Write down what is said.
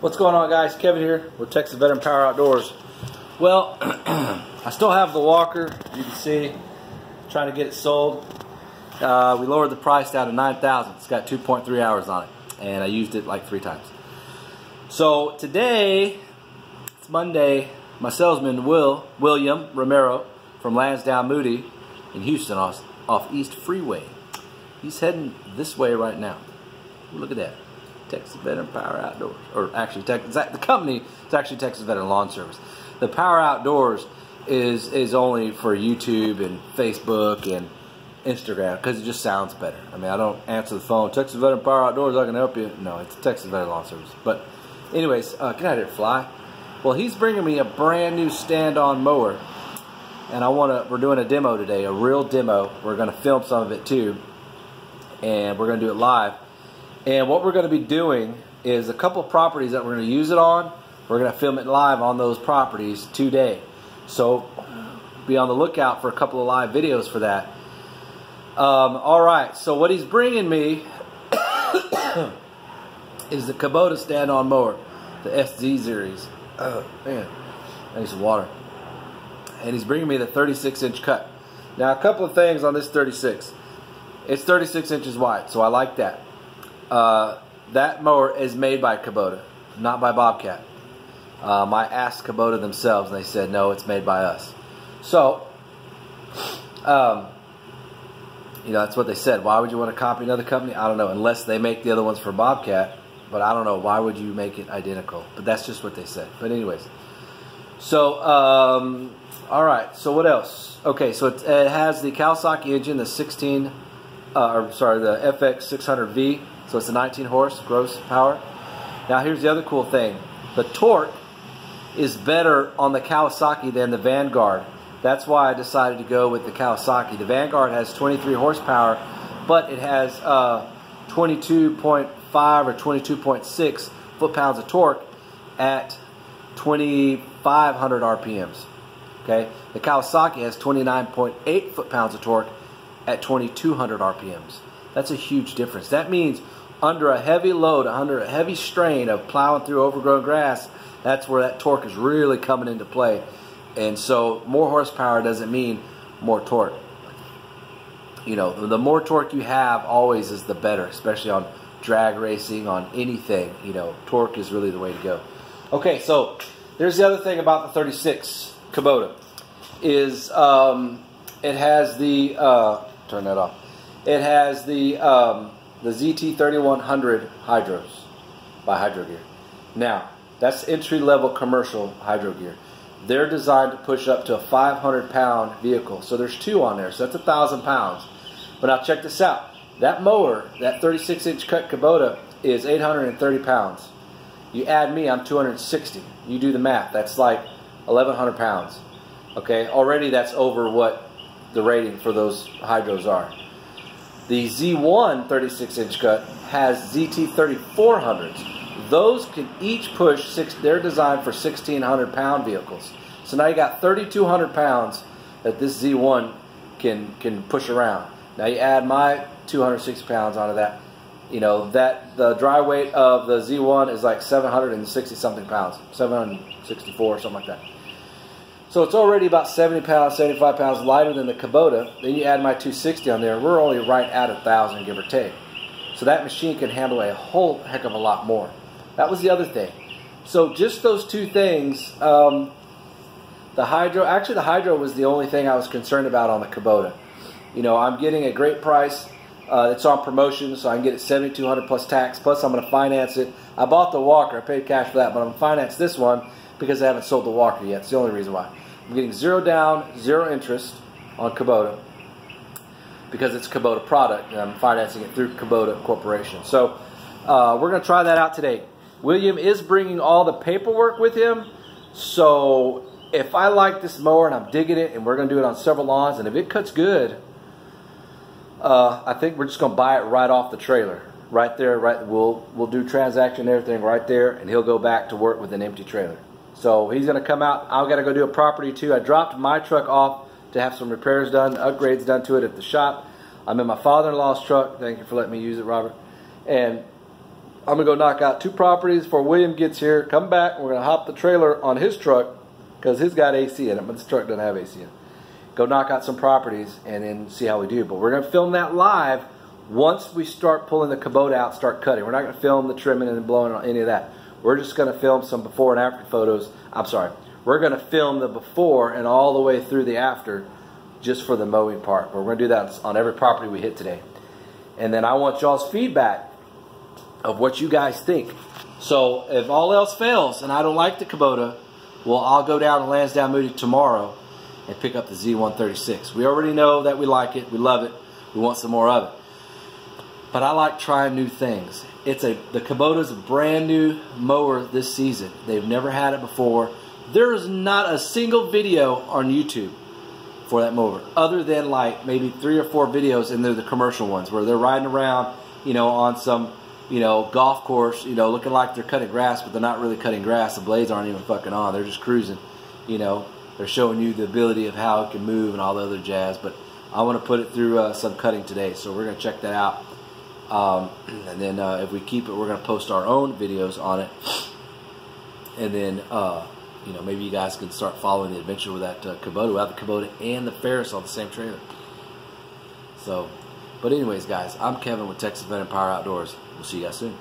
What's going on, guys? Kevin here with Texas Veteran Power Outdoors. Well, I still have the walker. You can see, trying to get it sold. We lowered the price down to $9,000. It's got 2.3 hours on it, and I used it like 3 times. So today, it's Monday. My salesman William Romero from Lansdowne Moody in Houston off East Freeway. He's heading this way right now. Look at that. Texas Veteran Power Outdoors, or actually the company is actually Texas Veteran Lawn Service. The Power Outdoors is only for YouTube and Facebook and Instagram because it just sounds better. I mean, I don't answer the phone. Texas Veteran Power Outdoors, I can help you. No, it's Texas Veteran Lawn Service. But anyways, get out of here, fly. Well, he's bringing me a brand new stand-on mower, and we're doing a demo today, a real demo. We're going to film some of it too, and we're going to do it live. And what we're going to be doing is a couple of properties that we're going to use it on. We're going to film it live on those properties today. So be on the lookout for a couple of live videos for that. Alright, so what he's bringing me is the Kubota stand-on mower, the SZ series. Oh, man, I need some water. And he's bringing me the 36-inch cut. Now, a couple of things on this 36. It's 36 inches wide, so I like that. That mower is made by Kubota, not by Bobcat. I asked Kubota themselves, and they said, no, it's made by us. So, you know, that's what they said. Why would you want to copy another company? I don't know, unless they make the other ones for Bobcat. But I don't know, why would you make it identical? But that's just what they said. But anyways. So, alright, so what else? Okay, so it has the Kawasaki engine, the the FX600V. So it's a 19 horse gross power. Now here's the other cool thing. The torque is better on the Kawasaki than the Vanguard. That's why I decided to go with the Kawasaki. The Vanguard has 23 horsepower, but it has 22.5 or 22.6 foot-pounds of torque at 2,500 RPMs. Okay, the Kawasaki has 29.8 foot-pounds of torque at 2,200 RPMs. That's a huge difference. That means under a heavy load, under a heavy strain of plowing through overgrown grass, that's where that torque is really coming into play. And so more horsepower doesn't mean more torque. You know, the more torque you have always is the better, especially on drag racing, on anything. You know, torque is really the way to go. Okay, so there's the other thing about the 36 Kubota is it has the turn that off. It has the ZT3100 hydros by Hydro Gear. Now, that's entry-level commercial hydro gear. They're designed to push up to a 500-pound vehicle. So there's 2 on there, so that's 1,000 pounds. But now check this out. That mower, that 36-inch cut Kubota, is 830 pounds. You add me, I'm 260. You do the math. That's like 1,100 pounds. Okay, already that's over what the rating for those hydros are. The Z1 36-inch cut has ZT3400s. Those can each push they're designed for 1,600-pound vehicles. So now you got 3,200 pounds that this Z1 can push around. Now you add my 260 pounds onto that. You know, the dry weight of the Z1 is like 760 something pounds, 764, something like that. So it's already about 70 pounds, 75 pounds lighter than the Kubota. Then you add my 260 on there, we're only right at 1,000, give or take. So that machine can handle a whole heck of a lot more. That was the other thing. So just those 2 things, the hydro was the only thing I was concerned about on the Kubota. You know, I'm getting a great price. It's on promotion, so I can get it $7,200 plus tax. Plus, I'm going to finance it. I bought the walker. I paid cash for that, but I'm going to finance this one because I haven't sold the walker yet. It's the only reason why. I'm getting 0 down, 0 interest on Kubota because it's a Kubota product, and I'm financing it through Kubota Corporation. So we're going to try that out today. William is bringing all the paperwork with him, so if I like this mower and I'm digging it, and we're going to do it on several lawns, and if it cuts good, I think we're just going to buy it right off the trailer. Right there, we'll do transaction and everything right there, and he'll go back to work with an empty trailer. So he's going to come out. I've got to go do a property too. I dropped my truck off to have some repairs done, upgrades done to it at the shop. I'm in my father-in-law's truck. Thank you for letting me use it, Robert. And I'm going to go knock out 2 properties before William gets here. Come back, and we're going to hop the trailer on his truck because his got AC in it, but this truck doesn't have AC in it. Go knock out some properties and then see how we do. But we're going to film that live once we start pulling the Kubota out, start cutting. We're not going to film the trimming and blowing on any of that. We're just going to film some before and after photos. I'm sorry. We're going to film the before and all the way through the after just for the mowing part. We're going to do that on every property we hit today. And then I want y'all's feedback of what you guys think. So if all else fails and I don't like the Kubota, well, I'll go down to Lansdowne Moody tomorrow and pick up the Z136. We already know that we like it, we love it, we want some more of it. But I like trying new things. The Kubota's a brand new mower this season. They've never had it before. There is not a single video on YouTube for that mower, other than like maybe 3 or 4 videos, and they're the commercial ones where they're riding around, you know, on some, you know, golf course, you know, looking like they're cutting grass, but they're not really cutting grass. The blades aren't even fucking on. They're just cruising, you know. They're showing you the ability of how it can move and all the other jazz. But I want to put it through some cutting today, so we're going to check that out. And then if we keep it, we're going to post our own videos on it. And then, you know, maybe you guys can start following the adventure with that Kubota. We'll have the Kubota and the Ferris on the same trailer. So, but anyways, guys, I'm Kevin with Texas Veteran Power Outdoors. We'll see you guys soon.